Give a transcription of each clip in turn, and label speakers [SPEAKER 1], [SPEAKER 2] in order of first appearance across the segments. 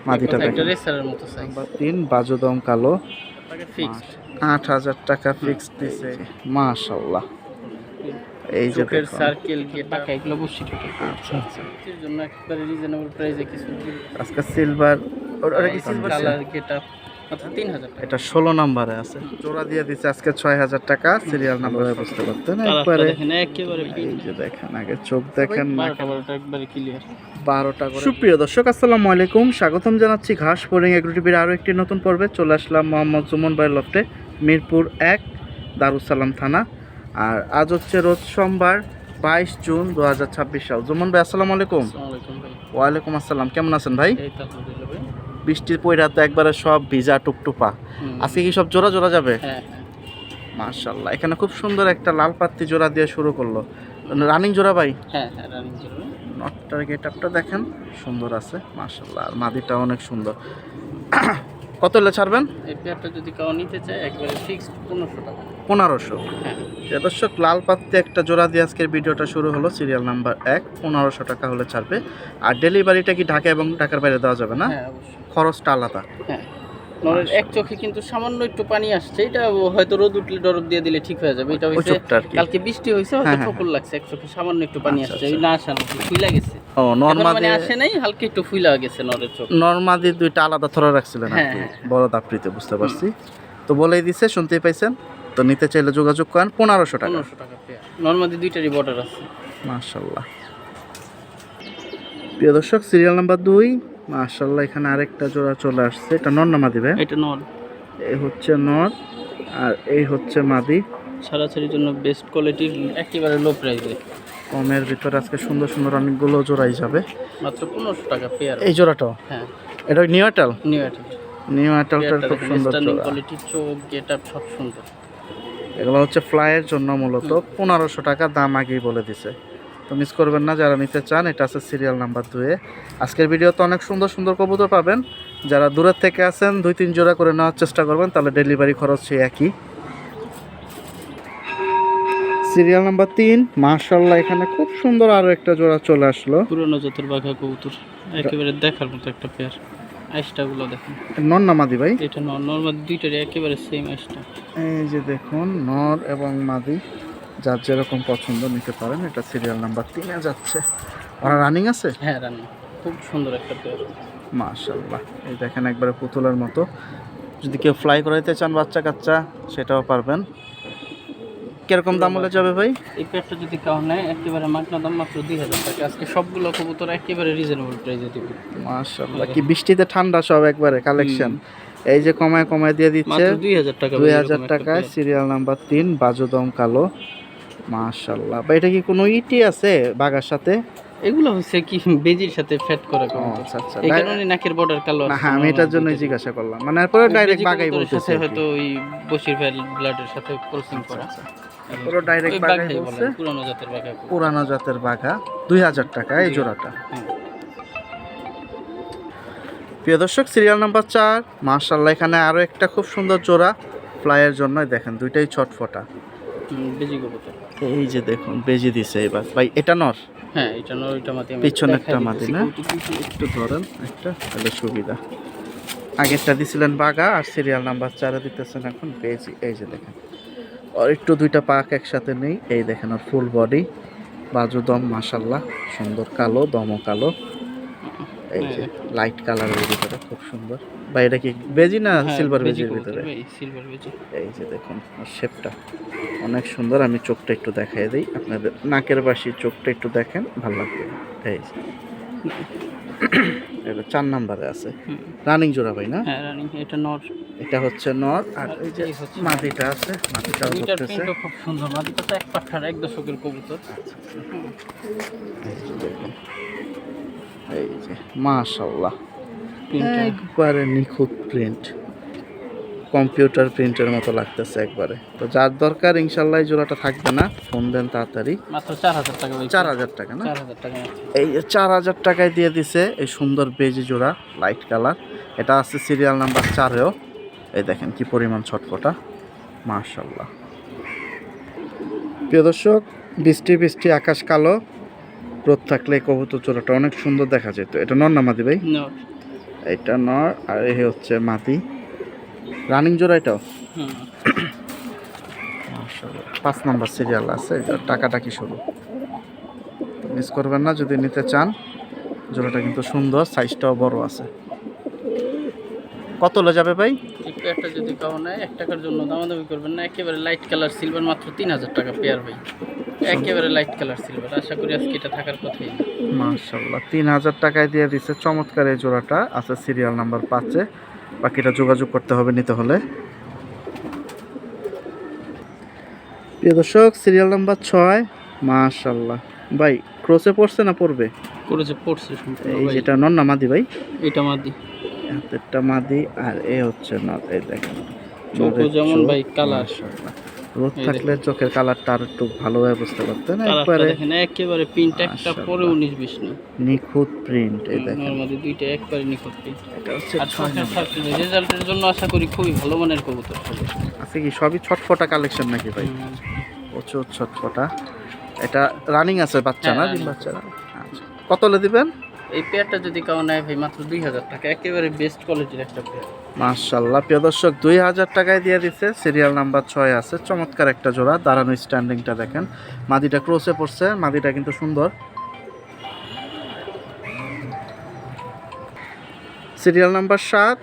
[SPEAKER 1] মাদিটা
[SPEAKER 2] একটা
[SPEAKER 1] দেখেন
[SPEAKER 2] রেসারের মতো সাইজ।
[SPEAKER 1] নাম্বার 3 বাজুদম কালো,
[SPEAKER 2] টাকা ফিক্সড।
[SPEAKER 1] 8,000 টাকা ফিক্সড দিছে। মাশাআল্লাহ, এই যে
[SPEAKER 2] চোখের
[SPEAKER 1] দেখুন।
[SPEAKER 2] সার্কেল বাঁকা এগুলো বসি থাকে।
[SPEAKER 1] আচ্ছা আচ্ছা,
[SPEAKER 2] এর জন্য একবারে রিজনেবল প্রাইসে কিছু
[SPEAKER 1] আজকে সিলভার ওটা কি সিলভার
[SPEAKER 2] কালার গেটআপ মাত্র 3000 টাকা।
[SPEAKER 1] এটা 16 নম্বরে আছে, জোড়া দিয়ে দিছে আজকে 6,000 টাকা। সিরিয়াল নাম্বারে বুঝতে পারতেন
[SPEAKER 2] কালারটা
[SPEAKER 1] একবারে।
[SPEAKER 2] দেখেন একেবারে
[SPEAKER 1] এই যে দেখেন, আগে চোখ দেখেন,
[SPEAKER 2] 12টা একবারে ক্লিয়ার।
[SPEAKER 1] 12টা করে। সুপ্রিয় দর্শক আসসালামু আলাইকুম, স্বাগতম জানাচ্ছি ঘাস ফড়িং এগ্রো টিভির আরও একটি নতুন পর্বে। চলে আসলাম মোহাম্মদ সুমন ভাই লফটে, মিরপুর 1, দারুসালাম থানা। আর আজ হচ্ছে রোজ সোমবার 22 জুন 2026 সাল। সুমন ভাই আসসালামু আলাইকুম।
[SPEAKER 2] আসসালামু আলাইকুম ভাই।
[SPEAKER 1] ওয়ালাইকুম আসসালাম, কেমন আছেন ভাই?
[SPEAKER 2] এই তো আলহামদুলিল্লাহ ভাই।
[SPEAKER 1] বৃষ্টির পয়রা তো একবারে সব ভিজা টুকটুপা। আজকে কি সব জোড়া জোড়া যাবে?
[SPEAKER 2] হ্যাঁ
[SPEAKER 1] মাশাআল্লাহ, এখানে খুব সুন্দর একটা লাল পাত্তি জোড়া দিয়ে শুরু করলো। রানিং জোড়া ভাই?
[SPEAKER 2] হ্যাঁ রানিং ছিল।
[SPEAKER 1] নটটার গেটআপটা দেখেন, সুন্দর আছে মাশাআল্লাহ, আর মাদিটা অনেক সুন্দর। কত হলে ছাড়বেন?
[SPEAKER 2] এই পেয়ারটা যদি কেউ নিতে চায় একবারে ফিক্সড 1500 টাকা।
[SPEAKER 1] 1500।
[SPEAKER 2] হ্যাঁ
[SPEAKER 1] দর্শক, লাল পাত্তি একটা জোড়া দিয়ে আজকের ভিডিওটা শুরু হলো। সিরিয়াল নাম্বার 1, 1500 টাকা হলে ছাড়বে। আর ডেলিভারিটা কি ঢাকা এবং ঢাকার বাইরে দেওয়া যাবে না?
[SPEAKER 2] হ্যাঁ অবশ্যই।
[SPEAKER 1] খরচটা আলাদা?
[SPEAKER 2] হ্যাঁ নরের এক চোখে কিন্তু সামান্য একটু পানি আসছে, এটা হয়তো রোদ উঠলে ডরব দিয়ে দিলে ঠিক হয়ে যাবে। এটা
[SPEAKER 1] ওই
[SPEAKER 2] হইছে
[SPEAKER 1] চোখটা আর কি।
[SPEAKER 2] কালকে বৃষ্টি হয়েছে, হয়তো
[SPEAKER 1] হ্যাঁ, হ্যাঁ,
[SPEAKER 2] ঠোকর লাগছে, এক চোখে সামান্য একটু পানি
[SPEAKER 1] আচ্ছা,
[SPEAKER 2] আসছে।
[SPEAKER 1] আচ্ছা।
[SPEAKER 2] ওই না আসানো ফুইলা গেছে।
[SPEAKER 1] ও
[SPEAKER 2] এখন
[SPEAKER 1] নরমাদি,
[SPEAKER 2] মানে আসে নাই, হালকা একটু ফুইলা গেছে নরের চোখ।
[SPEAKER 1] নরমাদি দুইটা আলাদা থরা রাখছিলেন আর
[SPEAKER 2] হ্যাঁ,
[SPEAKER 1] কি,
[SPEAKER 2] হ্যাঁ।
[SPEAKER 1] বড় দাপড়িতে, বুঝতে পারছি। তো বলেই দিছে, শুনতেই পাইছেন। তো নিতে চাইলে যোগাযোগ করেন 1500 টাকা।
[SPEAKER 2] 1500 টাকা পেয়ার। নরমাদি দুইটারই বর্ডার আছে।
[SPEAKER 1] মাশাআল্লাহ। প্রিয় দর্শক, সিরিয়াল নাম্বার 2, মাশাআল্লাহ, এখানে আরেকটা জোড়া চলে আসছে। এটা নর না মাদি ভাই?
[SPEAKER 2] এটা নর।
[SPEAKER 1] এই হচ্ছে নর আর এই হচ্ছে মাদি।
[SPEAKER 2] ছাড়াছাড়ির জন্য বেস্ট কোয়ালিটির, একেবারে লো প্রাইসে।
[SPEAKER 1] কমের ভিতরে আজকে সুন্দর সুন্দর অনেকগুলো জোড়াই যাবে।
[SPEAKER 2] মাত্র 1500 টাকা পেয়ার।
[SPEAKER 1] এই জোড়াটাও?
[SPEAKER 2] হ্যাঁ
[SPEAKER 1] এটা নিউ অ্যাটাল।
[SPEAKER 2] নিউ অ্যাটাল।
[SPEAKER 1] নিউ অ্যাটালটার খুব সুন্দর জোড়া।
[SPEAKER 2] কোয়ালিটির চোখ গেটআপ সব সুন্দর।
[SPEAKER 1] এগুলো হচ্ছে ফ্লাইয়ের জন্য মূলত 1500 টাকা দাম আগেই বলে দিছে। তো মিস করবেন না যারা নিতে চান। এটা আছে সিরিয়াল নাম্বার 2-এ। আজকের ভিডিওতে অনেক সুন্দর সুন্দর কবুতর পাবেন। যারা দূরের থেকে আসেন 2-3 জোড়া করে নেওয়ার চেষ্টা করবেন, তাহলে ডেলিভারি খরচ সেই একই। সিরিয়াল নাম্বার 3, মাশাআল্লাহ, এখানে খুব সুন্দর আরো একটা জোড়া চলে আসলো।
[SPEAKER 2] পুরনো জাতের বাঘা কবুতর, একেবারে দেখার মতো একটা পেয়ার। আইসটাগুলো দেখুন।
[SPEAKER 1] নর না মাদি ভাই?
[SPEAKER 2] এটা নর্মাল দুইটারই একেবারে সেম আইসটা।
[SPEAKER 1] এই যে দেখুন, নর এবং মাদি যার যেরকম পছন্দ নিতে পারেন। এটা সিরিয়াল নাম্বার 3-এ যাচ্ছে। ওরা রানিং আছে?
[SPEAKER 2] হ্যাঁ রানি, খুব সুন্দর একটা পেয়ার।
[SPEAKER 1] মাশাআল্লাহ, এই দেখেন একবারে পুতুলের মতো। যদি কেউ ফ্লাই করাইতে চান বাচ্চা কাচ্চা, সেটাও পারবেন। কিরকম দাম হলে যাবে ভাই?
[SPEAKER 2] এই পেয়ারটা যদি কেউ নেয় একেবারে মাগনা দাম, মাত্র 2000 টাকা। আজকে সবগুলো কবুতর একেবারে রিজনেবল প্রাইসে দিব।
[SPEAKER 1] মাশাআল্লাহ, কি বৃষ্টিতে ঠান্ডা সব একবারে কালেকশন। এই যে কমায় কমায় দিয়ে দিচ্ছে
[SPEAKER 2] মাত্র 2000 টাকা।
[SPEAKER 1] 2000 টাকায়। সিরিয়াল নাম্বার 3, বাজুদম কালো। মাশাআল্লাহ ভাই, এটা কি কোনো ইটি আছে বাগার সাথে?
[SPEAKER 2] এগুলো হচ্ছে কি বেজির সাথে ফ্যাট করা কবুতর।
[SPEAKER 1] আচ্ছা আচ্ছা,
[SPEAKER 2] এই কারণে নাকের বর্ডার কালো
[SPEAKER 1] না
[SPEAKER 2] আছে।
[SPEAKER 1] হ্যাঁ, আমি এটার জন্যই জিজ্ঞাসা করলাম, মানে এরপরে ডাইরেক্ট বাগাই বলতেছে
[SPEAKER 2] হয়তো ওই বসির ব্লাডের সাথে ক্রসিং করা।
[SPEAKER 1] পুরো ডাইরেক্ট বাগাই
[SPEAKER 2] বাঘাই
[SPEAKER 1] বলছে।
[SPEAKER 2] বলে, পুরানো জাতের বাঘা।
[SPEAKER 1] পুরানো জাতের বাঘা, 2000 টাকা এই জোড়াটা। প্রিয় দর্শক, সিরিয়াল নাম্বার 4, মাশাআল্লাহ, এখানে আরো একটা খুব সুন্দর জোড়া ফ্লাইয়ের জন্য। দেখেন দুইটাই ছটফটা।
[SPEAKER 2] বেজি কবুতর।
[SPEAKER 1] এই যে দেখুন, বেজি দিছে এবার ভাই। এটা নর?
[SPEAKER 2] হ্যাঁ এটা নর, এটা মাদি।
[SPEAKER 1] পিছনে একটা মাদি না? একটু ধরেন একটা, তাহলে সুবিধা। আগেরটা দিছিলেন বাঘা, আর সিরিয়াল নাম্বার 4-এ দিতেছেন এখন বেজি। এই যে দেখেন, আর একটু দুইটা পাক একসাথে নেই। এই দেখেন, আর ফুল বডি, বাজু দম, মাশাআল্লাহ, সুন্দর কালো, দমও কালো। এই যে লাইট কালারের ভিতরে খুব সুন্দর ভাই। এটা কি বেজি না সিলভার বেজির ভিতরে?
[SPEAKER 2] সিলভার বেজি।
[SPEAKER 1] এই যে দেখুন, শেপটা অনেক সুন্দর। আমি চোখটা একটু দেখাই দিই আপনাদের, নাকের পাশে চোখটা একটু দেখেন, ভালো লাগবে। এই যে এটা 4 নম্বরে আছে। রানিং জোড়া ভাই না?
[SPEAKER 2] হ্যাঁ রানিং। এটা নর।
[SPEAKER 1] এটা হচ্ছে নর, আর এই যে মাদিটা আছে, মাদিটাও
[SPEAKER 2] এটার
[SPEAKER 1] ধরতেছে।
[SPEAKER 2] প্রিন্টও খুব সুন্দর। মাদিটা তো এক পাঠার, এক দশকের কবুতর।
[SPEAKER 1] এই যে দেখুন, এই যে মাশাআল্লাহ,
[SPEAKER 2] প্রিন্টটা
[SPEAKER 1] একবারে নিখুঁত প্রিন্ট, কম্পিউটার প্রিন্টের মতো লাগতেছে একবারে। তো যার দরকার ইনশাআল্লাহ এই জোড়াটা থাকবে না, ফোন দেন তাড়াতাড়ি।
[SPEAKER 2] মাত্র 4000 টাকা ভাই।
[SPEAKER 1] 4000 টাকা না?
[SPEAKER 2] 4000 টাকা মাত্র।
[SPEAKER 1] এই যে 4000 টাকায় দিয়ে দিছে এই সুন্দর বেজি জোড়া, লাইট কালার। এটা আছে সিরিয়াল নাম্বার 4-এও। এই দেখেন কি পরিমাণ ছটফটা, মাশাআল্লাহ। প্রিয় দর্শক, বৃষ্টি বৃষ্টি, আকাশ কালো, রোদ থাকলে এই কবুতর জোড়াটা অনেক সুন্দর দেখা যেত। এটা নর না মাদি ভাই?
[SPEAKER 2] নর।
[SPEAKER 1] এটা নর আর এই হচ্ছে মাদি রানিং জোড়া এটাও
[SPEAKER 2] হুম।
[SPEAKER 1] মাশাআল্লাহ 5 নাম্বার সিরিয়াল আছে এটার টাকাটা কি শুরু মিস করবেন না যদি নিতে চান জোড়াটা কিন্তু সুন্দর সাইজটাও বড় আছে কত হলে যাবে ভাই
[SPEAKER 2] এই পেয়ারটা যদি কাউ নেয় 1 টাকার জন্য দামাদামি করবেন না, একেবারে লাইট কালার সিলভার মাত্র 3000 টাকা পেয়ার ভাই, একেবারে লাইট কালার সিলভার। আশা করি আজকে এটা থাকার কথাই না।
[SPEAKER 1] মাশাআল্লাহ 3000 টাকায় দিয়ে দিচ্ছে চমৎকার এই জোড়াটা আছে সিরিয়াল নাম্বার 5-এ বাকিটা যোগাযোগ করতে হবে নিতে হলে। প্রিয় দর্শক সিরিয়াল নাম্বার 6 মাশাআল্লাহ ভাই ক্রসে পড়ছে না পড়বে
[SPEAKER 2] করেছে পড়ছে সম্পূর্ণ
[SPEAKER 1] এই
[SPEAKER 2] ভাই।
[SPEAKER 1] যেটা নর না মাদি ভাই
[SPEAKER 2] এটা মাদি,
[SPEAKER 1] হাতেরটা মাদি আর এ হচ্ছে নর এই দেখেন
[SPEAKER 2] চোখও যেমন ভাই কালার,
[SPEAKER 1] মাশাআল্লাহ রোদ থাকলে চোখের কালারটা আর একটু ভালোভাবে বুঝতে পারতেন
[SPEAKER 2] কালারটা
[SPEAKER 1] একবারে
[SPEAKER 2] দেখেন একেবারে প্রিন্ট একটা
[SPEAKER 1] মাশাআল্লাহ।
[SPEAKER 2] পরে 19-20 নেই।
[SPEAKER 1] নিখুঁত প্রিন্ট এই দেখেন
[SPEAKER 2] নরমালি দুইটা একবারে নিখুঁত প্রিন্ট।
[SPEAKER 1] এটা হচ্ছে
[SPEAKER 2] আর চোখের সাথে রেজাল্টের জন্য আশা করি খুবই ভালো মানের কবুতর হবে।
[SPEAKER 1] আছে কি সবই ছটফটা কালেকশন নাকি ভাই প্রচুর ছটফটা এটা রানিং আছে বাচ্চা
[SPEAKER 2] হ্যাঁ,
[SPEAKER 1] না
[SPEAKER 2] running।
[SPEAKER 1] ডিম বাচ্চারা আচ্ছা কত হলে দিবেন
[SPEAKER 2] এই পেয়ারটা যদি কাউ নেয় ভাই মাত্র 2000 টাকা, একেবারে বেস্ট কোয়ালিটির একটা পেয়ার।
[SPEAKER 1] মাশাআল্লাহ প্রিয় দর্শক 2000 টাকায় দিয়ে দিচ্ছে সিরিয়াল নাম্বার 6 আছে চমৎকার একটা জোড়া দাঁড়ানো স্ট্যান্ডিংটা দেখেন মাদিটা ক্রসে পড়ছে মাদিটা কিন্তু সুন্দর সিরিয়াল নাম্বার 7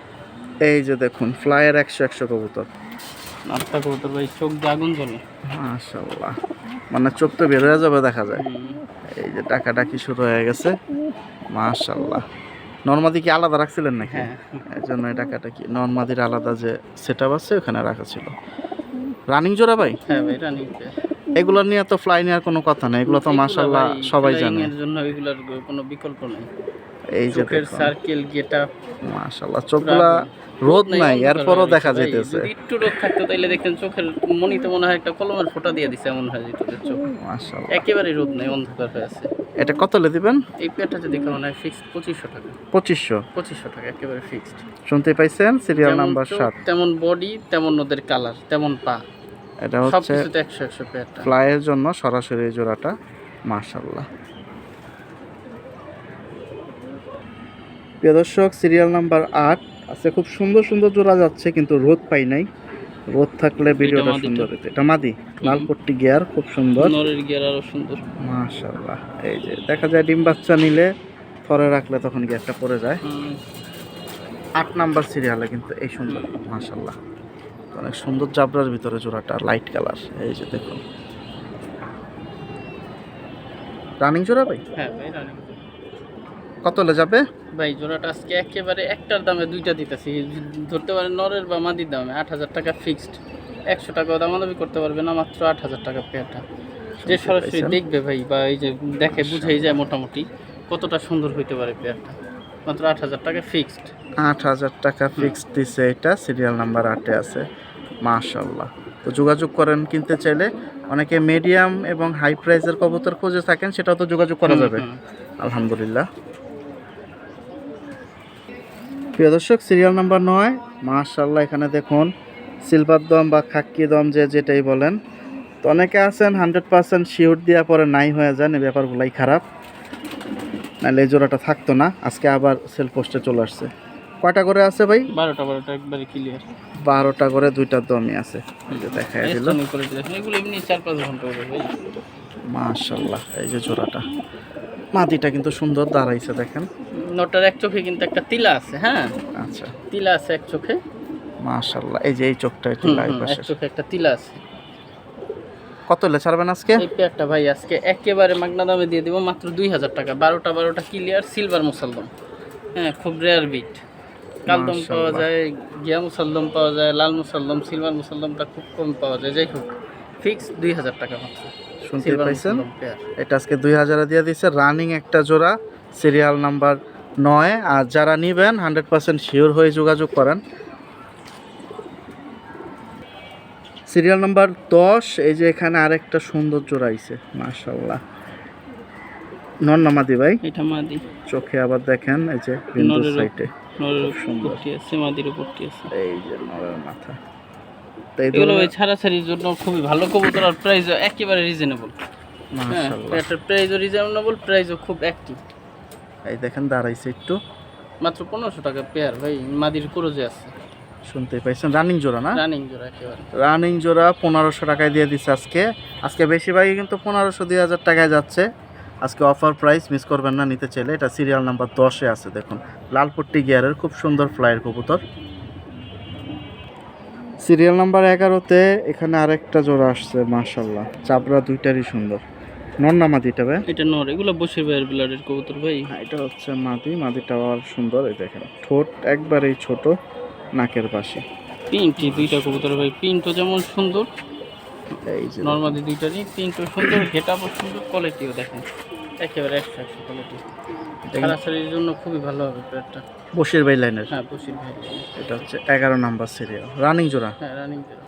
[SPEAKER 1] এই যে দেখুন ফ্লায়ার 100 কবুতর
[SPEAKER 2] নাটটা কবুতর ভাই চোখ দিয়ে আগুন জ্বলে।
[SPEAKER 1] মাশাআল্লাহ মানে চোখ তো বের হয়ে যাবে দেখা যায়
[SPEAKER 2] হুম।
[SPEAKER 1] এই যে ডাকাডাকি শুরু হয়ে গেছে মাশাআল্লাহ নরমাদি কি আলাদা রাখছিলেন নাকি
[SPEAKER 2] হ্যাঁ
[SPEAKER 1] এই জন্য এই ডাকাডাকি নরমাদির আলাদা যে সেটআপ আছে ওখানে রাখা ছিল রানিং জোড়া ভাই
[SPEAKER 2] হ্যাঁ ভাই রানিং পেয়ার।
[SPEAKER 1] এগুলো নিয়ে তো ফ্লাই নেওয়ার কোনো কথা নেই এগুলো তো
[SPEAKER 2] এগুলা
[SPEAKER 1] মাশাআল্লাহ
[SPEAKER 2] ভাই
[SPEAKER 1] সবাই
[SPEAKER 2] flying
[SPEAKER 1] জানে
[SPEAKER 2] এর জন্য এগুলার কোনো বিকল্প নেই।
[SPEAKER 1] এই যে
[SPEAKER 2] চোখের
[SPEAKER 1] দেখুন
[SPEAKER 2] সার্কেল গেটা
[SPEAKER 1] মাশাআল্লাহ চোখগুলা রোদ নাই এরপরও দেখা যাইতেছে
[SPEAKER 2] যদি একটু রোদ থাকতো তাইলে দেখতেন চোখের মনিতে মনে হয় একটা কলমের ফোঁটা দিয়ে দিছে, এমন হয়ে যেত ওদের চোখ।
[SPEAKER 1] মাশাআল্লাহ
[SPEAKER 2] একেবারে রোদ নেই, অন্ধকার হয়ে আছে।
[SPEAKER 1] এটা কত হলে দিবেন
[SPEAKER 2] এই পেয়ারটা যদি কারণ হয় ফিক্সড 2500 টাকা,
[SPEAKER 1] 2500
[SPEAKER 2] 2500 টাকা একেবারে ফিক্সড।
[SPEAKER 1] শুনতে পাইছেন সিরিয়াল নাম্বার 7
[SPEAKER 2] তেমন বডি, তেমন ওদের কালার, তেমন পা,
[SPEAKER 1] এটা
[SPEAKER 2] সব
[SPEAKER 1] হচ্ছে
[SPEAKER 2] কিছুতে 100 পেয়ারটা।
[SPEAKER 1] ফ্লাইয়ের জন্য সরাসরি এই জোড়াটা মাশাআল্লাহ প্রিয় দর্শক সিরিয়াল নাম্বার 8 আছে খুব সুন্দর সুন্দর জোড়া যাচ্ছে কিন্তু রোদ পাই নাই রোদ থাকলে ভিডিওটা
[SPEAKER 2] মাদিটা।
[SPEAKER 1] সুন্দর হতো এটা মাদি লাল পট্টি গিয়ার খুব সুন্দর
[SPEAKER 2] নরের গিয়ার আরো সুন্দর।
[SPEAKER 1] মাশাআল্লাহ এই যে দেখা যায় ডিম বাচ্চা নিলে থরে রাখলে তখন গিয়ারটা পড়ে যায় 8 নাম্বার সিরিয়ালে কিন্তু এই সুন্দর মাশাআল্লাহ অনেক সুন্দর জাবরার ভিতরে জোড়াটা লাইট কালার এই যে দেখুন রানিং জোড়া ভাই
[SPEAKER 2] হ্যাঁ ভাই রানিং।
[SPEAKER 1] কত হলে যাবে
[SPEAKER 2] ভাই জোড়াটা আজকে একেবারে একটার দামে দুইটা দিতেছি, ধরতে পারেন নরের বা মাদির দামে 8000 টাকা ফিক্সড। 100 টাকাও দামাদামি করতে পারবে না, মাত্র 8000 টাকা পেয়ারটা। যে সরাসরি দেখবে ভাই বা এই যে দেখে বুঝেই যায় মোটামুটি কতটা সুন্দর হইতে পারে পেয়ারটা, মাত্র 8000 টাকা ফিক্সড।
[SPEAKER 1] 8000 টাকা ফিক্সড দিছে এটা সিরিয়াল নাম্বার 8 এ আছে মাশাআল্লাহ তো যোগাযোগ করেন কিনতে চাইলে অনেকে মিডিয়াম এবং হাই প্রাইসের কবুতর খুঁজে থাকেন সেটাও তো যোগাযোগ করা যাবে আলহামদুলিল্লাহ প্রিয় দর্শক সিরিয়াল নাম্বার 9 মাশাআল্লাহ এখানে দেখুন সিলভার দম বা খাক্কি দম যে যেটাই বলেন তো অনেকে আছেন 100% শিওর দেওয়া পরে নাই হয়ে যান এই ব্যাপারগুলাই খারাপ নাহলে এই জোড়াটা থাকতো না আজকে আবার সেল পোস্টে চলে আসছে কয়টা করে আছে ভাই
[SPEAKER 2] 12টা একবারে ক্লিয়ার।
[SPEAKER 1] 12টা করে দুইটা দমই আছে এই যে দেখাই দিল
[SPEAKER 2] এগুলো এমনি 4-5 ঘন্টা হবে ভাই।
[SPEAKER 1] মাশাআল্লাহ এই যে জোড়াটা মাদিটা কিন্তু সুন্দর দাঁড়াইছে দেখেন
[SPEAKER 2] নটার এক চোখে কিন্তু একটা তিলা আছে, হ্যাঁ
[SPEAKER 1] আচ্ছা
[SPEAKER 2] তিলা আছে এক চোখে।
[SPEAKER 1] মাশাআল্লাহ এই যে এই চোখটা একটু লাইভ
[SPEAKER 2] এক
[SPEAKER 1] আসে
[SPEAKER 2] চোখে একটা তিলা আছে।
[SPEAKER 1] কত হলে ছাড়বেন আজকে
[SPEAKER 2] এই পেয়ারটা ভাই আজকে একেবারে মাগনা দামে দিয়ে দিব মাত্র 2000 টাকা। 12টা ক্লিয়ার সিলভার মুসালদম, হ্যাঁ খুব রেয়ার বিট। কালদম পাওয়া যায়, গিয়া মুসালদম পাওয়া যায়, লাল মুসালদম, সিলভার মুসালদমটা খুব কম পাওয়া যায়। যাই হোক ফিক্স 2000 টাকা মাত্র।
[SPEAKER 1] শুনতে পাইছেন এটা আজকে 2000 এ দিয়ে দিয়েছে রানিং একটা জোড়া সিরিয়াল নাম্বার 9 আর যারা নেবেন 100% শিওর হয়ে যোগাযোগ করেন সিরিয়াল নাম্বার 10 এই যে এখানে আরেকটা সুন্দর জোড়া আইছে মাশাআল্লাহ নর নামাদি ভাই
[SPEAKER 2] এটা মাদি,
[SPEAKER 1] চোখে আবার দেখেন এই যে বিন্দু সাইডে
[SPEAKER 2] নরের উপরটি আছে, মাদির উপরটি আছে।
[SPEAKER 1] এই যে নরের মাথা তো এই
[SPEAKER 2] এগুলো ওই ছাড়াছাড়ির জন্য খুবই ভালো কবুতর আর প্রাইসও একেবারে রিজনেবল।
[SPEAKER 1] মাশাআল্লাহ
[SPEAKER 2] এটার প্রাইসও রিজনেবল, প্রাইসও খুব অ্যাক্টিভ।
[SPEAKER 1] এই দেখেন দাঁড়াইছে একটু
[SPEAKER 2] মাত্র 1500 টাকা পেয়ার ভাই, মাদির ক্রোজে আছে।
[SPEAKER 1] শুনতে পাইছেন, রানিং জোড়া না?
[SPEAKER 2] রানিং জোড়া একেবারে।
[SPEAKER 1] রানিং জোড়া 1500 টাকায় দিয়ে দিচ্ছে আজকে বেশিরভাগই কিন্তু 1500-2000 টাকায় যাচ্ছে। আজকে অফার প্রাইস, মিস করবেন না নিতে চাইলে। এটা সিরিয়াল নাম্বার 10-এ আছে, দেখুন লালপট্টি গিয়ারের খুব সুন্দর ফ্লাইয়ের কবুতর। সিরিয়াল নাম্বার 11-তে এখানে আরেকটা জোড়া আসছে, মাশাআল্লাহ চাবড়া দুইটারই সুন্দর। নর না মাদিটা ভাই?
[SPEAKER 2] এটা নর, এগুলো বসে ভাইয়ের ব্লাডের কবুতর ভাই।
[SPEAKER 1] হ্যাঁ, এটা হচ্ছে মাদিটা আর সুন্দর। এই দেখেন ঠোঁট একবারেই ছোট, নাকের পাশে
[SPEAKER 2] পিনটি দুইটা কবুতর ভাই, পিনটো যেমন সুন্দর,
[SPEAKER 1] এই যে
[SPEAKER 2] নর্মালি দুইটারই পিনটো সুন্দর, গেটআপও সুন্দর, কোয়ালিটিও দেখেন একেবারে 100 কোয়ালিটি। ছাড়াছাড়ির জন্য খুবই ভালো হবে পেয়ারটা।
[SPEAKER 1] বসির ভাই লাইনের।
[SPEAKER 2] হ্যাঁ বসির ভাই।
[SPEAKER 1] এটা হচ্ছে 11 নাম্বার সিরিয়াল, রানিং জোড়া।
[SPEAKER 2] হ্যাঁ রানিং জোড়া,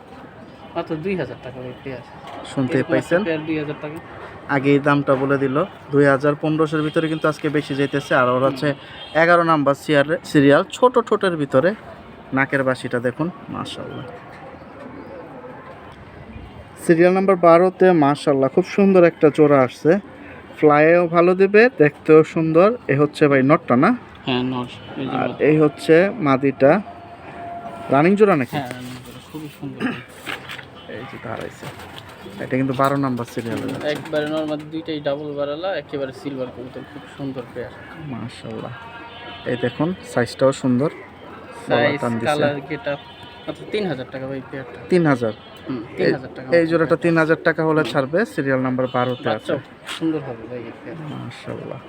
[SPEAKER 2] মাত্র 2000 টাকা ভাই পেয়ার।
[SPEAKER 1] শুনতেই পাইছেন,
[SPEAKER 2] পেয়ার 2000 টাকা।
[SPEAKER 1] আগে এই দামটা বলে দিল। 2000-1500-এর ভিতরে কিন্তু আজকে বেশি যাইতেছে। আর ওর হচ্ছে 11 নাম্বার সিরিয়াল, ছোট ঠোঁটের ভিতরে, নাকের বাসিটা দেখুন মাশাআল্লাহ। সিরিয়াল নাম্বার 12-তে মাশাআল্লাহ খুব সুন্দর একটা জোড়া আসছে, ফ্লাইও ভালো দেবে, দেখতেও সুন্দর। এ হচ্ছে ভাই নটটা না?
[SPEAKER 2] হ্যাঁ নর।
[SPEAKER 1] আর এই হচ্ছে মাদিটা। রানিং জোড়া নাকি?
[SPEAKER 2] হ্যাঁ রানিং জোড়া, খুবই সুন্দর।
[SPEAKER 1] এই যে দাঁড়াইছে, এটা কিন্তু 12 নাম্বার সিরিয়াল।
[SPEAKER 2] একবারে নরমাল দুইটাই ডাবল বারালা, একেবারে সিলভার কবুতর, খুব সুন্দর পেয়ার
[SPEAKER 1] মাশাআল্লাহ। এই দেখুন সাইজটাও সুন্দর,
[SPEAKER 2] সাইজ কালার গেটআপ। মাত্র 3000 টাকা ভাই পেয়ারটা।
[SPEAKER 1] 3000?
[SPEAKER 2] 3000 টাকা।
[SPEAKER 1] এই জোড়াটা 3000 টাকা হলে ছাড়বে। সিরিয়াল নাম্বার 12-তে আছে।
[SPEAKER 2] সুন্দর হবে ভাই পেয়ার
[SPEAKER 1] মাশাআল্লাহ,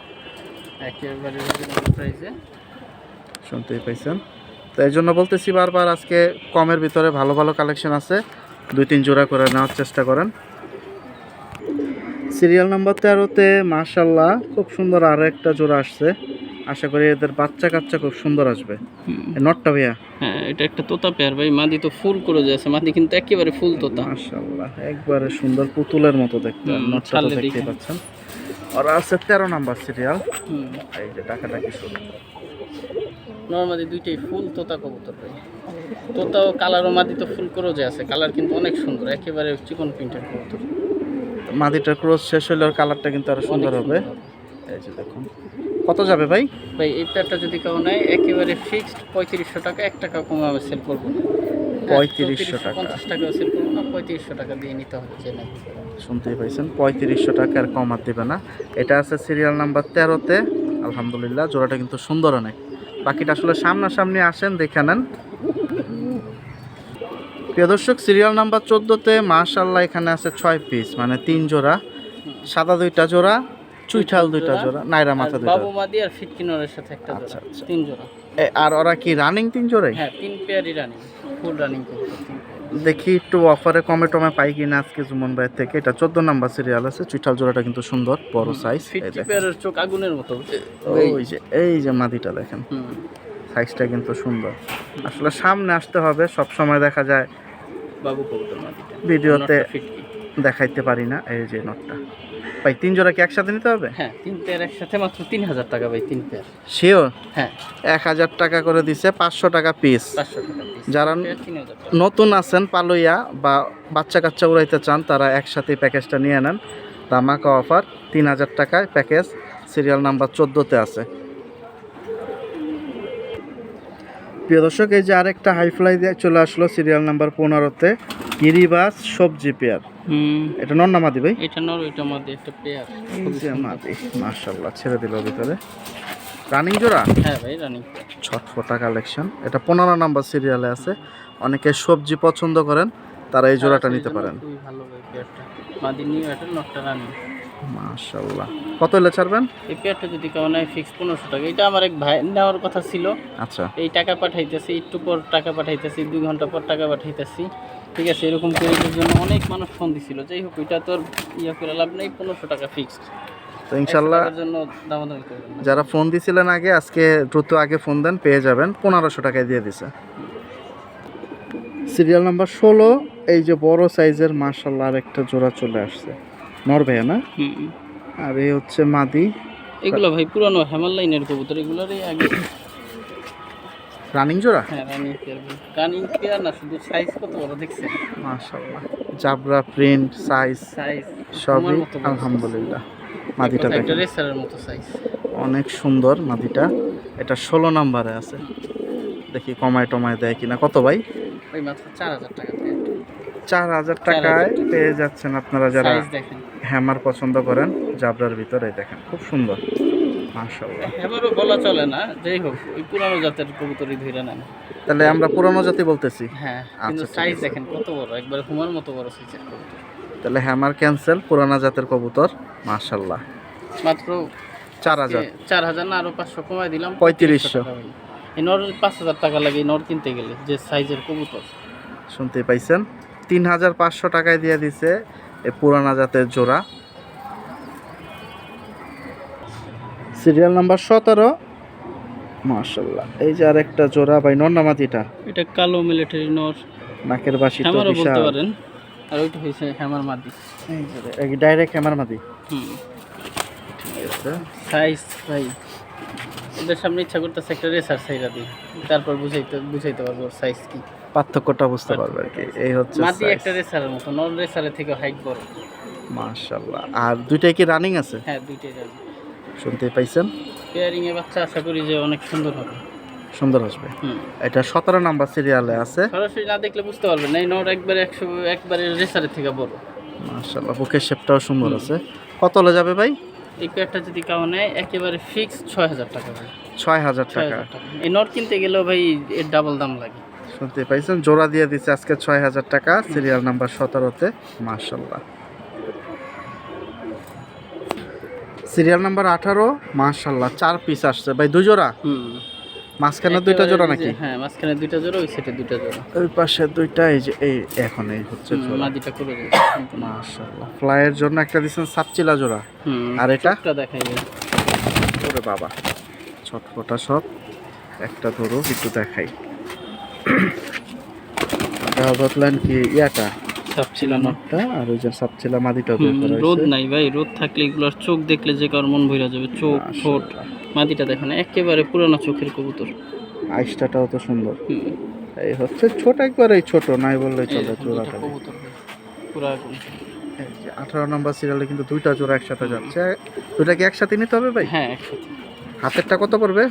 [SPEAKER 2] একেবারে প্রাইসে।
[SPEAKER 1] শুনতেই পাইছেন। তো এই জন্য বলতেছি বারবার, আজকে কমের ভিতরে ভালো ভালো কালেকশন আছে, 2-3 জোড়া করে নেওয়ার চেষ্টা করেন। সিরিয়াল নাম্বার 13-তে মাশাআল্লাহ খুব সুন্দর আরো একটা জোড়া আসছে। আশা করি এদের বাচ্চা কাচ্চা খুব সুন্দর আসবে। নটটা ভাইয়া?
[SPEAKER 2] হ্যাঁ এটা একটা তোতা পেয়ার ভাই, মাদি তো ফুল করে যাচ্ছে, মাদি কিন্তু একেবারে ফুল তোতা।
[SPEAKER 1] মাশাআল্লাহ একবারে সুন্দর, পুতুলের মতো দেখতে। নটটা তো দেখতে পাচ্ছেন। আর আছে 13 নাম্বার সিরিয়াল। এই যে টাকাটাকি শুরু।
[SPEAKER 2] নরমালি দুইটাই ফুল তোতা কবুতর ভাই, তোতা ও কালার ও মাদি তো ফুল করে যে আছে, কালার কিন্তু অনেক সুন্দর, একেবারে চিকন প্রিন্টের কবুতর।
[SPEAKER 1] মাদিটার ক্রস শেষ হলে ওর কালারটা কিন্তু আরো সুন্দর হবে। এই যে দেখুন, কত যাবে ভাই?
[SPEAKER 2] ভাই এই পেয়ারটা যদি কেউ নেয় একেবারে ফিক্সড 3500 টাকা, 1 টাকা কমে আমি সেল করবো না।
[SPEAKER 1] 3500 টাকা?
[SPEAKER 2] 50 টাকা সেল করবো না, 3500 টাকা দিয়ে নিতে হবে যে নেয়।
[SPEAKER 1] শুনতেই পাইছেন, 3500 টাকার কম আর দেবে না। এটা আছে সিরিয়াল নাম্বার 13-তে। আলহামদুলিল্লাহ জোড়াটা কিন্তু সুন্দর অনেক। বাকিটা আসলে সামনাসামনি আসেন দেখে নেন। প্রিয় দর্শক, সিরিয়াল নাম্বার 14-তে মাশাআল্লাহ এখানে আছে 6 পিস, মানে 3 জোড়া, সাদা 2টা জোড়া, চুইঠাল 2টা জোড়া, নাইরা মাথা 2টা।
[SPEAKER 2] বাবু মাদি আর ফিটকিনরের সাথে একটা জোড়া।
[SPEAKER 1] আচ্ছা আচ্ছা,
[SPEAKER 2] 3 জোড়া।
[SPEAKER 1] আর ওরা কি রানিং 3 জোড়াই?
[SPEAKER 2] হ্যাঁ 3 পেয়ারই রানিং, ফুল রানিং করতে।
[SPEAKER 1] দেখি একটু অফারে কমে টমে পাই কিনা আজকে জুমন ভাইয়ের থেকে। এটা 14 নাম্বার সিরিয়াল আছে, চুইঠাল জোড়াটা কিন্তু সুন্দর, বড় সাইজ।
[SPEAKER 2] ফিটকি পেয়ারের চোখ আগুনের মতো।
[SPEAKER 1] এই যে মাদিটা দেখেন, সাইজটা কিন্তু সুন্দর। আসলে সামনে আসতে হবে, সব সময় দেখা যায়
[SPEAKER 2] বাবু কবুতর মাদিটা
[SPEAKER 1] ভিডিওতে দেখাইতে পারি না। এই যে নটটা ভাই, 3 জোড়া কি একসাথে নিতে হবে?
[SPEAKER 2] হ্যাঁ 3 পেয়ার একসাথে মাত্র 3000 টাকা ভাই, 3 পেয়ার।
[SPEAKER 1] শিওর?
[SPEAKER 2] হ্যাঁ
[SPEAKER 1] 1000 টাকা করে দিছে, 500 টাকা পিস।
[SPEAKER 2] 500 টাকা পিস।
[SPEAKER 1] যারা
[SPEAKER 2] 3000 টাকা।
[SPEAKER 1] নতুন আছেন পালইয়া বা বাচ্চা কাচ্চা উড়াইতে চান, তারা একসাথে প্যাকেজটা নিয়ে নেন। ধামাকা অফার, 3000 টাকায় প্যাকেজ। সিরিয়াল নাম্বার 14-তে আছে। প্রিয় দর্শক, এই যে আরেকটা হাইফ্লাই দিয়ে চলে আসলো সিরিয়াল নাম্বার 15-তে, গিরিবাস সবজি পেয়ার। এটা নর না মাদি ভাই?
[SPEAKER 2] এটা নর, এটা মাদি, একটা পেয়ার।
[SPEAKER 1] এই যে মাদি, মাশাআল্লাহ ছেড়ে দিল ভিতরে। রানিং জোড়া?
[SPEAKER 2] হ্যাঁ ভাই রানিং।
[SPEAKER 1] ছটফটা কালেকশন। এটা 15 নাম্বার সিরিয়ালে আছে। অনেকে সবজি পছন্দ করেন, তারা এই জোড়াটা নিতে পারেন।
[SPEAKER 2] খুবই ভালো ভাই পেয়ারটা, মাদি নিউ, এটা নরটা রানিং।
[SPEAKER 1] মাশাআল্লাহ, কত হলে ছাড়বেন?
[SPEAKER 2] এই পেয়ারটা যদি কেউ নেয় ফিক্স 1500 টাকা। এটা আমার এক ভাই নেওয়ার কথা ছিল।
[SPEAKER 1] আচ্ছা,
[SPEAKER 2] এই টাকা পাঠাইতেছি, একটু পর টাকা পাঠাইতেছি, 2 ঘন্টা পর টাকা পাঠাইতেছি, ঠিক আছে। এরকম পেয়ারের জন্য অনেক মানুষ ফোন দিছিল। যাই হোক, এটা তোর ইয়ে করে লাভ নেই, 1500 টাকা ফিক্সড।
[SPEAKER 1] তো ইনশাআল্লাহ
[SPEAKER 2] জন্য দামাদামি করবেন না।
[SPEAKER 1] যারা ফোন দিছিলেন আগে, আজকে দ্রুত আগে ফোন দেন, পেয়ে যাবেন। 1500 টাকায় দিয়ে দিছে। সিরিয়াল নাম্বার 16, এই যে বড় সাইজের মাশাআল্লাহ আরেকটা জোড়া চলে আসছে, নর ভাইয়া না? আর এই হচ্ছে মাদি।
[SPEAKER 2] এগুলো ভাই পুরানো হেমাল লাইনের কবুতর, এগুলোরই আগে
[SPEAKER 1] রানিং জোড়া?
[SPEAKER 2] হ্যাঁ রানিং পেয়ার। রানিং পেয়ার না, শুধু সাইজ কত বড় দেখছেন?
[SPEAKER 1] মাশাআল্লাহ, জাবরা প্রিন্ট, সাইজ সবই আলহামদুলিল্লাহ। মাদিটা
[SPEAKER 2] একটা
[SPEAKER 1] দেখেন,
[SPEAKER 2] রেসারের মতো সাইজ,
[SPEAKER 1] অনেক সুন্দর মাদিটা। এটা 16 নম্বরে আছে, দেখি কমায় টমায় দেয় কিনা। কত ভাই?
[SPEAKER 2] ওই মাত্র 4000 টাকা পেয়ার।
[SPEAKER 1] 4000 টাকায় পেয়ে যাচ্ছেন আপনারা যারা
[SPEAKER 2] সাইজ দেখেন,
[SPEAKER 1] হ্যামার পছন্দ করেন। জাবরার ভিতরে দেখেন খুব সুন্দর মাশাআল্লাহ।
[SPEAKER 2] এবারও বলা চলে না, যাই হোক ওই পুরানো জাতের কবুতরই ধরে নেন।
[SPEAKER 1] তাহলে আমরা পুরানো জাতি বলতেছি।
[SPEAKER 2] হ্যাঁ, কিন্তু
[SPEAKER 1] আচ্ছা, ঠিক
[SPEAKER 2] সাইজ
[SPEAKER 1] আছে।
[SPEAKER 2] দেখেন কত বড়, একবার হুমার মতো বড় সাইজের কবুতর।
[SPEAKER 1] তাহলে হ্যামার ক্যান্সেল, পুরানা জাতের কবুতর মাশাআল্লাহ।
[SPEAKER 2] মাত্র
[SPEAKER 1] 4000
[SPEAKER 2] 4000 না, আরো 500 কমায় দিলাম,
[SPEAKER 1] 3500
[SPEAKER 2] টাকা হইলো। এই নর 5000 টাকা লাগে এই নর কিনতে গেলে, যে সাইজের কবুতর।
[SPEAKER 1] শুনতে পাইছেন, 3500 টাকায় দিয়ে দিছে এই পুরানা জাতের জোড়া। সিরিয়াল নাম্বার 17 মাশাআল্লাহ। এই যে আরেকটা জোড়া ভাই, নর না মাদিটা?
[SPEAKER 2] এটা কালো মিলিটারি নর,
[SPEAKER 1] নাকের বাসি তো
[SPEAKER 2] হ্যামারও বলতে
[SPEAKER 1] বিশাল।
[SPEAKER 2] পারেন, আর ওইটা হইছে হ্যামার মাদি।
[SPEAKER 1] এই ডাইরেক্ট হ্যামার মাদি।
[SPEAKER 2] হুম,
[SPEAKER 1] ঠিক আছে।
[SPEAKER 2] সাইজ ভাই ওদের সামনে ইচ্ছা করতেছে একটা রেসার সাইরা দিই, তারপর বুঝাইতে পারবো সাইজ কি,
[SPEAKER 1] পার্থক্যটা বুঝতে পারবে আর কি। এই হচ্ছে
[SPEAKER 2] মাদি
[SPEAKER 1] size।
[SPEAKER 2] একটা রেসারের মতো, নন রেসারের থেকে হাইট বড়।
[SPEAKER 1] মাশাআল্লাহ। আর দুইটাই কি রানিং আছে?
[SPEAKER 2] হ্যাঁ, দুইটাই যাবে।
[SPEAKER 1] শুনতে পাইছেন,
[SPEAKER 2] পেয়ারিং এ বাচ্চা আশা করি যে অনেক সুন্দর হবে।
[SPEAKER 1] সুন্দর আসবে।
[SPEAKER 2] হুম,
[SPEAKER 1] এটা 17 নাম্বার সিরিয়ালে আছে।
[SPEAKER 2] সরাসরি না দেখলে বুঝতে পারবেন না, এই নর একবারে 100 একবারে রেসারের থেকে বড়।
[SPEAKER 1] মাশাআল্লাহ, বুকের শেপটাও সুন্দর আছে। কত হলে যাবে ভাই?
[SPEAKER 2] এই পেয়ারটা যদি কাউ নেয় একেবারে ফিক্সড 6000 টাকা ভাই।
[SPEAKER 1] 6000 টাকা।
[SPEAKER 2] 6000 টাকা। এই নর কিনতে গেলেও ভাই এর ডাবল দাম লাগে।
[SPEAKER 1] শুনতে পাইছেন, জোড়া দিয়ে দিচ্ছে আজকে 6000 টাকা, সিরিয়াল নাম্বার 17তে। মাশাআল্লাহ। সিরিয়াল নাম্বার 18 মাশাআল্লাহ, 4 পিস আসছে ভাই, দুই জোড়া।
[SPEAKER 2] হুম,
[SPEAKER 1] মাঝখানে দুইটা জোড়া
[SPEAKER 2] একেবারে
[SPEAKER 1] নাকি?
[SPEAKER 2] হ্যাঁ, মাঝখানে দুইটা জোড়া, ওই সেটে দুইটা জোড়া।
[SPEAKER 1] ওই পাশে দুইটা, এই যে এই এখন এই হচ্ছে জোড়া।
[SPEAKER 2] মাদিটা করে দেবে।
[SPEAKER 1] মাশাআল্লাহ। ফ্লাইয়ের জন্য একটা দিছেন সাপচিলা জোড়া।
[SPEAKER 2] হুম,
[SPEAKER 1] আর এটা?
[SPEAKER 2] চোখটা দেখাই যায়।
[SPEAKER 1] ওরে বাবা, ছটফটা সব। একটা ধরো একটু দেখাই। বদলান কি ইয়াটা
[SPEAKER 2] সব ছিল না।
[SPEAKER 1] নটটা, আর ওই যে সাপচিলা মাদিটা বের করা
[SPEAKER 2] রোদ
[SPEAKER 1] হয়েছে।
[SPEAKER 2] নাই ভাই, রোদ থাকলে এগুলোর চোখ দেখলে যে কার মন ভরে যাবে। চোখ, ঠোঁট, মাদিটা দেখেন একেবারে পুরানো চোখের কবুতর।
[SPEAKER 1] আইসটাটাও তো সুন্দর।
[SPEAKER 2] হুম,
[SPEAKER 1] এই হচ্ছে ছোট, একবারে ছোট নাই বললেই
[SPEAKER 2] এই
[SPEAKER 1] চলে
[SPEAKER 2] দেখেন
[SPEAKER 1] জোড়াটা।
[SPEAKER 2] দুইটা কবুতর ভাই, পুরা একদম।
[SPEAKER 1] এই যে 18 নম্বর সিরিয়ালে কিন্তু দুইটা জোড়া একসাথে যাচ্ছে। দুইটা কি একসাথে নিতে হবে ভাই?
[SPEAKER 2] হ্যাঁ, একসাথে।
[SPEAKER 1] হাতেরটা কত পড়বে?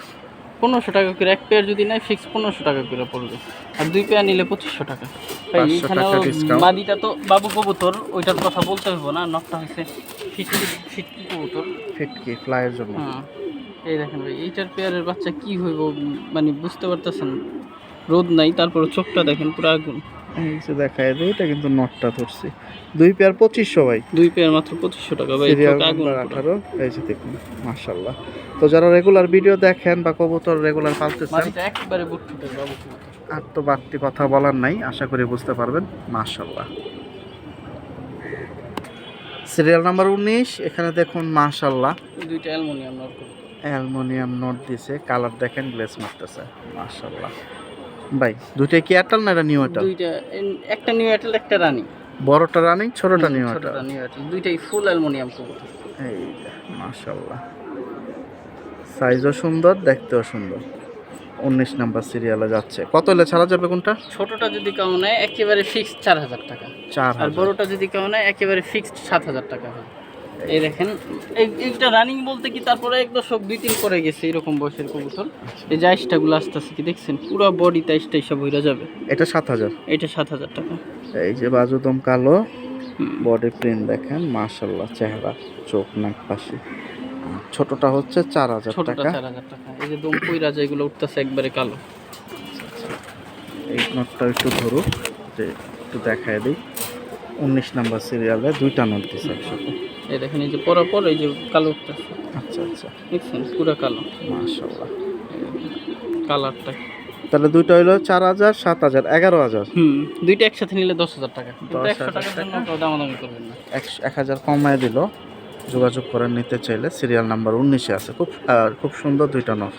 [SPEAKER 2] 1500 টাকা করে এক পেয়ার, যদি নেয় ফিক্স 1500 টাকা করে পড়বে। আর দুই পেয়ার নিলে 2500 টাকা। ভাই
[SPEAKER 1] 500
[SPEAKER 2] এখানেও
[SPEAKER 1] টাকা discount।
[SPEAKER 2] মাদিটা তো বাবু কবুতর, ওইটার কথা বলতে হইব না। নকটা হচ্ছে ফিটকি কবুতর।
[SPEAKER 1] ফিটকি ফ্লাইয়ের জন্য।
[SPEAKER 2] হ্যাঁ, এই দেখেন ভাই, এইটার পেয়ারের বাচ্চা কি হইব মানে বুঝতে পারতেছেন। রোদ নাই, তারপর চোখটা দেখেন পুরো আগুন।
[SPEAKER 1] এই যে দেখায় দেয়, এটা কিন্তু নটটা ধরছি। দুই পেয়ার 2500 ভাই।
[SPEAKER 2] দুই পেয়ার মাত্র 2500 টাকা ভাই,
[SPEAKER 1] সিরিয়াল
[SPEAKER 2] চোখ আগুন
[SPEAKER 1] নাম্বার
[SPEAKER 2] পুরো।
[SPEAKER 1] 18। এই যে দেখুন মাশাআল্লাহ। তো যারা রেগুলার ভিডিও দেখেন বা কবুতর রেগুলার পালতেছেন,
[SPEAKER 2] মাটিটা একবারে বুট ফুটে বাবু কবুতর।
[SPEAKER 1] আর তো বাড়তি কথা বলার নাই, আশা করি বুঝতে পারবেন। মাশাআল্লাহ। সিরিয়াল নাম্বার 19, এখানে দেখুন মাশাআল্লাহ,
[SPEAKER 2] দুইটা অ্যালুমিনিয়াম নর কবুতর।
[SPEAKER 1] অ্যালুমিনিয়াম নোট দিছে, কালার দেখেন গ্লেস মারতেছে মাশাআল্লাহ। ভাই দুইটাই কি অ্যাটাল না এটা নিউ অ্যাটাল?
[SPEAKER 2] দুইটা, একটা নিউ অ্যাটেল, একটা রানী।
[SPEAKER 1] বড়টা রানিং, ছোটটা নিউ অ্যাটাল।
[SPEAKER 2] ছোটটা নিউ অ্যাটেল, দুইটাই ফুল অ্যালুমিনিয়াম কবুতর।
[SPEAKER 1] এই যে মাশাআল্লাহ, সাইজও সুন্দর, দেখতেও সুন্দর। 19 নাম্বার সিরিয়ালে যাচ্ছে। কত হলে ছাড়া যাবে কোনটা?
[SPEAKER 2] ছোটটা যদি কেউ নেয় একেবারে ফিক্সড 4000 টাকা।
[SPEAKER 1] 4000।
[SPEAKER 2] আর বড়টা যদি কেউ নেয় একেবারে ফিক্সড 7000 টাকা হয়। এই দেখেন, এইটা রানিং বলতে কি তারপরে এক দশক 2-3 করে গেছে এরকম বয়সের কবুতর। এই যে আইসটাগুলো আসতেছে কি দেখছেন, পুরো বডিতে আইসটা সব হইরা যাবে।
[SPEAKER 1] এটা 7000।
[SPEAKER 2] এটা 7000 টাকা।
[SPEAKER 1] এই যে বাজুদম কালো,
[SPEAKER 2] হুম,
[SPEAKER 1] বডি প্রিন্ট দেখেন মাশাআল্লাহ, চেহারা, চোখ, নাক, পাশি। ছোটটা হচ্ছে 4000
[SPEAKER 2] ছোটটা
[SPEAKER 1] টাকা।
[SPEAKER 2] 4000 টাকা। এই যে দম কইরা যেগুলো উঠতেছে একবারে কালো।
[SPEAKER 1] এই নোটটা একটু ধরো, যে একটু দেখায় দিই। 19 নাম্বার সিরিয়ালে দুইটা নোট দিছে একসাথে।
[SPEAKER 2] এই দেখেন, এই যে পরাপর এই যে কালো উঠতেছে,
[SPEAKER 1] আচ্ছা আচ্ছা,
[SPEAKER 2] দেখছেন পুরো কালো।
[SPEAKER 1] মাশাআল্লাহ।
[SPEAKER 2] কালারটা
[SPEAKER 1] তাহলে দুইটা হইলো 4000, 7000, 11000।
[SPEAKER 2] দুইটা একসাথে নিলে 10000 টাকা। কিন্তু
[SPEAKER 1] 10,000
[SPEAKER 2] 100 টাকার জন্য কেউ দামাদামি করবেন না।
[SPEAKER 1] 1000 কমায় দিল। যোগাযোগ করে নিতে চাইলে সিরিয়াল নাম্বার 19-এ আছে। খুব সুন্দর দুইটা নর।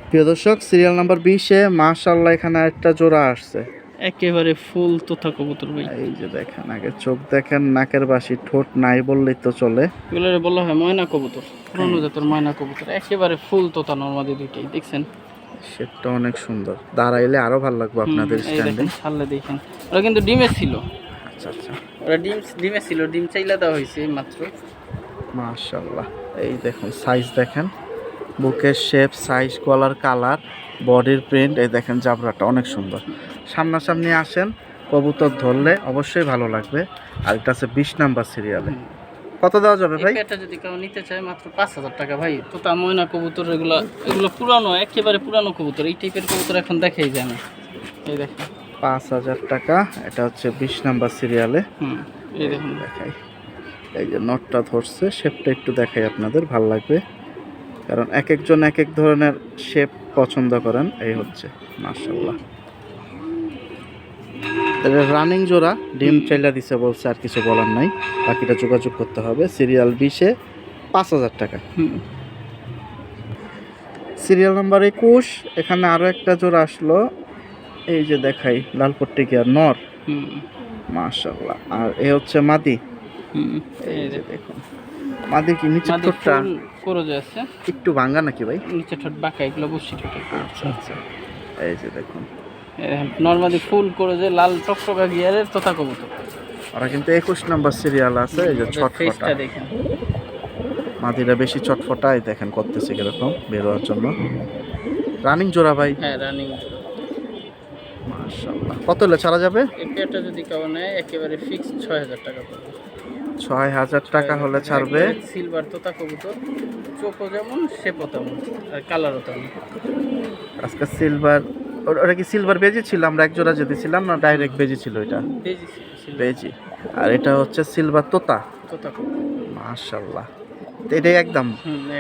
[SPEAKER 1] প্রিয় দর্শক, সিরিয়াল নাম্বার 20-এ মাশাআল্লাহ এখানে একটা জোড়া আসছে।
[SPEAKER 2] একেবারে ফুল তোতা কবুতর ভাই।
[SPEAKER 1] এই যে দেখেন, আগে চোখ দেখেন, নাকের বাসি, ঠোঁট নাই বললেই তো চলে।
[SPEAKER 2] এগুলোরে বলা হয় ময়না কবুতর, পুরনো জাতের ময়না কবুতর। একেবারে ফুল তোতা নরমাদি দুইটাই, দেখছেন
[SPEAKER 1] সেটা অনেক সুন্দর। দাঁড়াইলে আরো ভালো লাগবে আপনাদের
[SPEAKER 2] এই
[SPEAKER 1] স্ট্যান্ডিং।
[SPEAKER 2] দেখেন, ছাড়লে দেখেন। ওরা কিন্তু ডিমে ছিল,
[SPEAKER 1] আচ্ছা আচ্ছা,
[SPEAKER 2] ওরা ডিমে ছিল, ডিম চাইলা দেওয়া হয়েছে মাত্র।
[SPEAKER 1] মাশাআল্লাহ, এই দেখুন সাইজ দেখেন, বুকের শেপ, সাইজ, গলার কালার, বডির প্রিন্ট, এই দেখেন জাবরাটা অনেক সুন্দর। সামনাসামনি আসেন, কবুতর ধরলে অবশ্যই ভালো লাগবে। আর এটা আছে 20 নাম্বার সিরিয়ালে। কত দেওয়া যাবে
[SPEAKER 2] এই
[SPEAKER 1] ভাই?
[SPEAKER 2] পেয়ারটা যদি কেউ নিতে চায় মাত্র 5,000 টাকা ভাই। তোতা ময়না কবুতর এগুলো পুরানো, একেবারে পুরানো কবুতর। এই টাইপের কবুতর এখন দেখাই যায় না। এই দেখেন
[SPEAKER 1] 5,000 টাকা। এটা হচ্ছে 20 নাম্বার সিরিয়ালে।
[SPEAKER 2] এই দেখুন
[SPEAKER 1] দেখাই, এই যে নটটা ধরছে, শেপটা একটু দেখাই আপনাদের, ভালো লাগবে কারণ এক একজন এক এক ধরনের শেপ পছন্দ করেন। এই হচ্ছে মাশাআল্লাহ, রানিং জোড়া, ডিম চাইলা দিছে বলছে, আর কিছু বলার নাই, বাকিটা যোগাযোগ করতে হবে। সিরিয়াল 20-এ 5,000 টাকা। সিরিয়াল নাম্বার 21, এখানে আরো একটা জোড়া আসলো, এই যে দেখাই, লাল পট্টি গিয়ার নর, মাশাআল্লাহ। আর এ হচ্ছে মাদি, এই যে দেখুন মাদি কি নিচে ঠোঁটটা
[SPEAKER 2] করজ আছে,
[SPEAKER 1] একটু ভাঙা নাকি ভাই?
[SPEAKER 2] নিচে ঠোঁট বাঁকা, এগুলো বসি ঠোঁট।
[SPEAKER 1] আচ্ছা আচ্ছা, এই যে দেখুন
[SPEAKER 2] নরমালি ফুল করজে লাল টকটকা গিয়ারের তোতা কবুতর।
[SPEAKER 1] ওরা কিন্তু 21 নাম্বার সিরিয়াল আছে। এই যে ছটফটা
[SPEAKER 2] দেখেন,
[SPEAKER 1] মাদিরা বেশি ছটফটা, এই দেখেন করতেছে কিরকম বের হওয়ার জন্য। রানিং জোড়া ভাই?
[SPEAKER 2] হ্যাঁ রানিং।
[SPEAKER 1] মাশাআল্লাহ, কত হলে ছাড়া যাবে?
[SPEAKER 2] এই পেয়ারটা যদি কেউ নেয় একেবারে ফিক্সড 6,000 টাকা পড়বে।
[SPEAKER 1] 6,000 টাকা হলে ছাড়বে।
[SPEAKER 2] সিলভার তোতা কবুতর, চোখও যেমন, শেপও তেমন, আর কালারও তেমন।
[SPEAKER 1] আজকে সিলভার, ওটা কি সিলভার বেজি ছিল? আমরা এক জোড়া যদি ছিলাম না, ডাইরেক্ট বেজি ছিল এটা?
[SPEAKER 2] বেজি
[SPEAKER 1] বেজি। আর এটা হচ্ছে সিলভার তোতা।
[SPEAKER 2] তোতা
[SPEAKER 1] মাশাআল্লাহ, এটাই একদম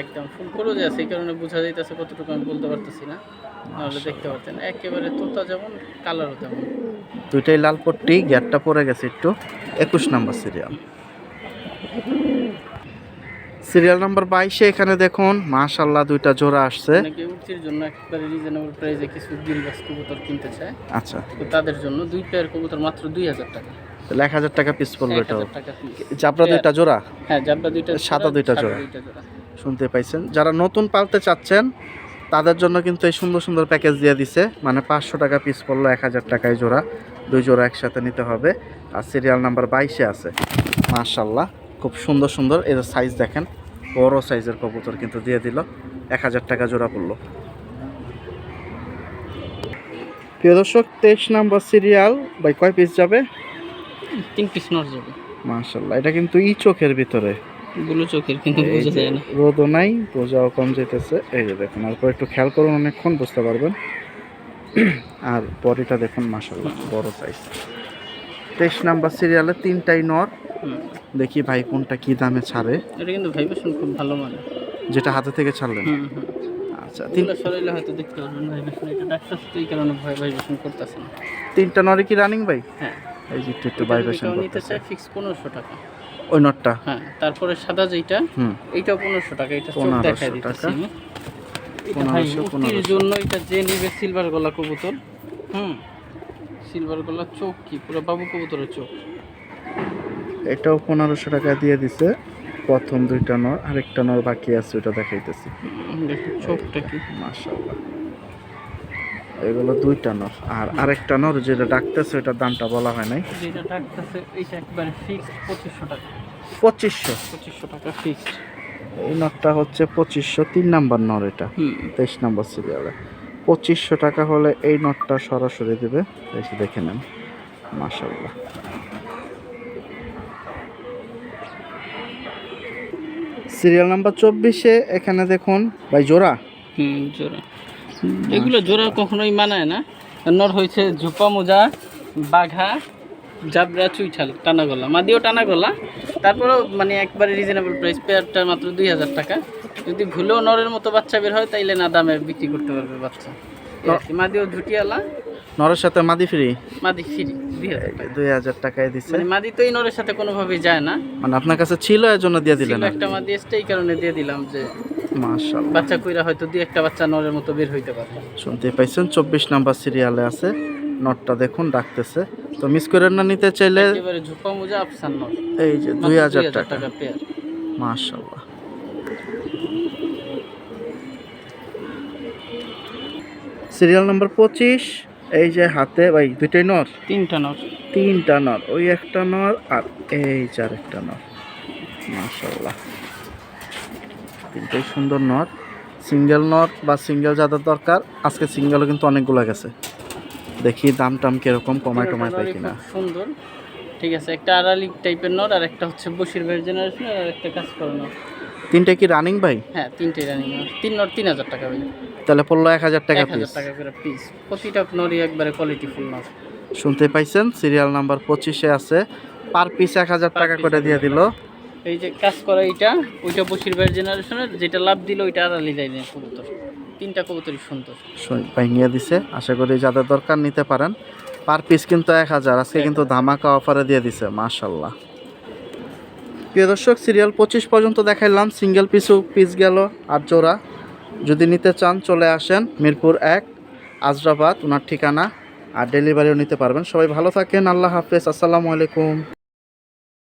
[SPEAKER 2] একদম ফুল করজ আছে, এই কারণে বোঝা যাইতেছে কতটুকু আমি বলতে পারতেছি না, নাহলে দেখতে পারতেন। একেবারে তোতা যেমন, কালারও তেমন।
[SPEAKER 1] দুইটাই লাল পট্টি, গ্যাটটা পড়ে গেছে একটু। 21 নাম্বার সিরিয়াল। সিরিয়াল নাম্বার 22-এ এখানে দেখুন মাশাআল্লাহ দুইটা জোড়া আসছে।
[SPEAKER 2] অনেকে উঠতির জন্য একবারে রিজনেবল প্রাইসে কিছু দিলবাস কবুতর কিনতে চায়,
[SPEAKER 1] আচ্ছা,
[SPEAKER 2] তো তাদের জন্য দুই পেয়ার কবুতর মাত্র 2,000 টাকা।
[SPEAKER 1] তাহলে 1,000 টাকা পিস পড়লো এটাও।
[SPEAKER 2] 1,000 টাকা পিস।
[SPEAKER 1] জাবরা দুইটা জোড়া?
[SPEAKER 2] হ্যাঁ জাবরা দুইটা,
[SPEAKER 1] সাদা দুইটা জোড়া। শুনতে পাইছেন, যারা নতুন পালতে চাচ্ছেন তাদের জন্য কিন্তু এই সুন্দর সুন্দর প্যাকেজ দিয়ে দিছে, মানে 500 টাকা পিস পড়লো, 1,000 টাকায় জোড়া, দুই জোড়া একসাথে নিতে হবে। আর সিরিয়াল নাম্বার 22-এ আছে মাশাআল্লাহ, খুব সুন্দর সুন্দর, এর সাইজ দেখেন, বড় সাইজের কবুতর কিন্তু দিয়ে দিল, 1,000 টাকা জোড়া পড়লো। প্রিয় দর্শক, 23 নাম্বার সিরিয়াল ভাই, কয় পিস যাবে?
[SPEAKER 2] 3 পিস নর যাবে।
[SPEAKER 1] মাশাআল্লাহ, এটা কিন্তু ই চোখের ভিতরে,
[SPEAKER 2] গুলো চোখের, কিন্তু বোঝা যায় না,
[SPEAKER 1] রোদও নাই, বোঝাও কম যেতেছে। এই যে দেখুন, আর একটু খেয়াল করুন, অনেকক্ষণ বুঝতে পারবেন। আর বডিটা দেখুন মাশাআল্লাহ, বড় সাইজ। 23 নাম্বার সিরিয়ালে 3টাই নর। দেখি ভাই কোনটা কি দামে ছাড়ে।
[SPEAKER 2] এটা কিন্তু ভাইব্রেশন খুব ভালো মানে,
[SPEAKER 1] যেটা হাতে থেকে ছাড়লেন? আচ্ছা,
[SPEAKER 2] তিনটা সরাইলে হয়তো দেখতে পারবেন ভাইব্রেশন। এটা ডাক্তার তো এই কারণে ভাইব্রেশন করতেছে না।
[SPEAKER 1] 3টা নরই কি রানিং ভাই?
[SPEAKER 2] হ্যাঁ,
[SPEAKER 1] এই যে একটু ভাইব্রেশন
[SPEAKER 2] নিতে
[SPEAKER 1] করতেছে।
[SPEAKER 2] চাই ফিক্স 1500 টাকা
[SPEAKER 1] ওই নটটা?
[SPEAKER 2] হ্যাঁ, তারপরে সাদা যেটা, এইটাও 1500 টাকা। এটা চোখ দেখাই দিতেছি আমি। এটা ভাই উক্তির জন্য, এটা যে নিবে সিলভার গলা কবুতর, সিলভার গলা চোখ কি পুরো বাবু কবুতরের চোখ।
[SPEAKER 1] এটাও 1500 টাকা দিয়ে দিছে। প্রথম দুইটা নর, আরেকটা নর বাকি আছে, ওটা দেখাইতেছি।
[SPEAKER 2] দেখুন চোখটা কি
[SPEAKER 1] মাশাআল্লাহ, এগুলো দুইটা নর। আর আরেকটা নর যেটা ডাকতেছে, ওটার দামটা বলা হয় নাই।
[SPEAKER 2] যেটা ডাকতেছে এইটা একবারে ফিক্সড 2500 টাকা।
[SPEAKER 1] 2500
[SPEAKER 2] টাকা ফিক্সড।
[SPEAKER 1] এই নরটা হচ্ছে 2500, 3 নাম্বার নর এটা, 23 নাম্বার সিরিয়ালে। 2500 টাকা হলে এই নটটা সরাসরি দেবে, এসে দেখে নেন। মাশাআল্লাহ, সিরিয়াল নাম্বার 24-এ এখানে দেখুন ভাই জোড়া।
[SPEAKER 2] জোড়া, এগুলো জোড়া কখনোই মানায় না। নর হয়েছে ঝোপা মোজা, বাঘা, জাবরা, চুইঠাল, টানা গলা, মাদিও টানা গলা। তারপরেও মানে একবারে রিজনেবল প্রাইস, পেয়ারটা মাত্র 2,000 টাকা। যদি ভুলেও নরের মতো বাচ্চা বের হয় তাইলে না দামে বিক্রি করতে পারবে বাচ্চা। মাদিও ঝুটিয়ালা,
[SPEAKER 1] নরের সাথে মাদি ফ্রি?
[SPEAKER 2] মাদি ফ্রি
[SPEAKER 1] 2,000 টাকায় দিচ্ছে।
[SPEAKER 2] মানে মাদি তো এই নরের সাথে কোনোভাবেই যায় না,
[SPEAKER 1] মানে আপনার কাছে ছিল এর জন্য দিয়ে দিলেন?
[SPEAKER 2] একটা মাদি এসছে, এই কারণে দিয়ে দিলাম যে
[SPEAKER 1] মাশাআল্লাহ,
[SPEAKER 2] বাচ্চা কইরা হয়তো দুই একটা বাচ্চা নরের মতো বের হইতে পারে।
[SPEAKER 1] শুনতে পাইছেন, 24 নাম্বার সিরিয়ালে আছে নটটা, দেখুন ডাকতেছে। তো মিস করেন না, নিতে চাইলে
[SPEAKER 2] একেবারে ঝোপা মোজা আফসান নর,
[SPEAKER 1] এই যে 2,000
[SPEAKER 2] টাকা পেয়ার।
[SPEAKER 1] মাশাআল্লাহ, সিরিয়াল নাম্বার 25, এই যে হাতে ভাই দুইটাই নর?
[SPEAKER 2] 3টা নর,
[SPEAKER 1] ওই একটা নর আর এই চার একটা নর। মাশাআল্লাহ, তিনটাই সুন্দর নর, সিঙ্গেল নর বা সিঙ্গেল যাদের দরকার, আজকে সিঙ্গেলও কিন্তু অনেকগুলো গেছে। দেখি দাম টাম কিরকম, কমায় টমায় পাই কিনা।
[SPEAKER 2] খুব সুন্দর, ঠিক আছে। একটা আড়ালি টাইপের নর, আর একটা হচ্ছে বসির ভাইয়ের জেনারেশন, আর একটা কাজ করে নর।
[SPEAKER 1] তিনটে কি রানিং ভাই?
[SPEAKER 2] হ্যাঁ, তিনটে রানিং নর, 3 নর 3000 টাকা ভাই।
[SPEAKER 1] তাহলে পড়লো 1000 টাকা
[SPEAKER 2] 1000
[SPEAKER 1] পিস।
[SPEAKER 2] টাকা করে পিস, প্রতিটা নরই একবারে কোয়ালিটি ফুল নর।
[SPEAKER 1] শুনতে পাইছেন, সিরিয়াল নাম্বার 25-এ আছে, পার পিস 1000 টাকা করে দিয়ে দিল।
[SPEAKER 2] এই যে কাজ করা এইটা, ওইটা বসির ভাইয়ের জেনারেশনের, যেটা লাভ দিল ওইটা আড়ালি লাইনের কবুতর। তিনটা কবুতরই সুন্দর।
[SPEAKER 1] ভাই নিয়ে দিছে, আশা করি যাদের দরকার নিতে পারেন। পার পিস কিন্তু 1000, আজকে কিন্তু ধামাকা অফারে দিয়ে দিছে, মাশাল্লাহ। প্রিয় দর্শক, সিরিয়াল 25 পর্যন্ত দেখাইলাম, সিঙ্গেল পিস গেল আর জোড়া। যদি নিতে চান চলে আসেন মিরপুর 1 আজরাবাদ ওনার ঠিকানা, আর ডেলিভারিও নিতে পারবেন। সবাই ভালো থাকেন, আল্লাহ হাফেজ, আসসালামু আলাইকুম।